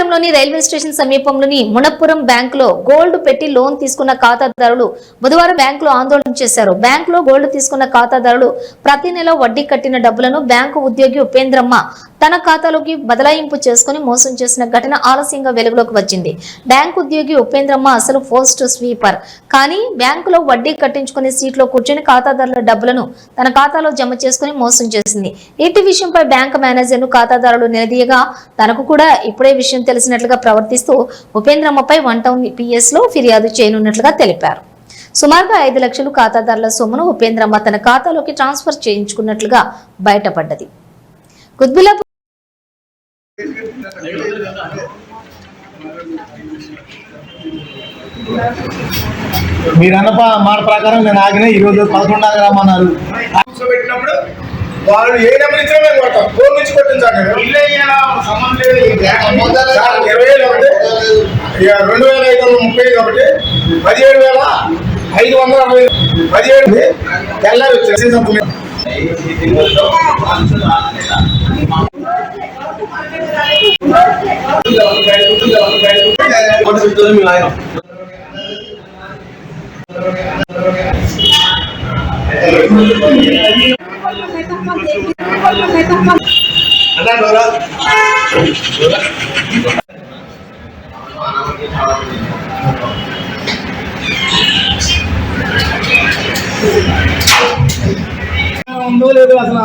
నగరంలోని railway station సమీపంలోని మునప్పురం బ్యాంకులో గోల్డ్ పెట్టి లోన్ తీసుకున్న ఖాతాదారులు బుధవారం బ్యాంకులో ఆందోళన చేశారు. బ్యాంకులో గోల్డ్ తీసుకున్న ఖాతాదారులు ప్రతి నెల వడ్డీ కట్టిన డబ్బులను బ్యాంకు ఉద్యోగి ఉపేంద్రమ్మ తన ఖాతాలోకి బదలాయింపు చేసుకుని మోసం చేసిన ఘటన ఆలస్యంగా వెలుగులోకి వచ్చింది. బ్యాంకు ఉద్యోగి ఉపేంద్రమ్మ అసలు పోస్ట్ స్వీపర్ కానీ బ్యాంకులో వడ్డీ కట్టించుకునే సీట్లో కూర్చొని ఖాతాదారుల డబ్బులను తన ఖాతాలో జమ చేసుకుని మోసం చేసింది. ఇటు విషయంపై బ్యాంకు మేనేజర్ ను ఖాతాదారులు నిలదీయగా తనకు కూడా ఇప్పుడే విషయం తెలిసినట్లుగా ప్రవర్తిస్తూ ఉపేంద్రమ్మపై 1 టౌన్ పిఎస్ లో ఫిర్యాదు చేయనున్నట్లుగా తెలిపారు. సుమారుగా 5 లక్షలు ఖాతాదారుల సొమ్మును ఉపేంద్రమ్మ తన ఖాతాలోకి ట్రాన్స్ఫర్ చేయించుకున్నట్లుగా బయటపడ్డది. కుత్బుల్లాపూర్ మీరన్న మాట ప్రకారం నేను ఆగిన ఈరోజు 11 రమ్మన్నారు. వాళ్ళు ఏ నెంబర్ ఇచ్చినా మేము కొడతాం. ఫోన్ నుంచి కొట్టించాలి. 20,000 ఒకటి, 2,535 ఒకటి, 17,560, 17 తెల్లారి వచ్చేసి ఉందో లేదో అసలు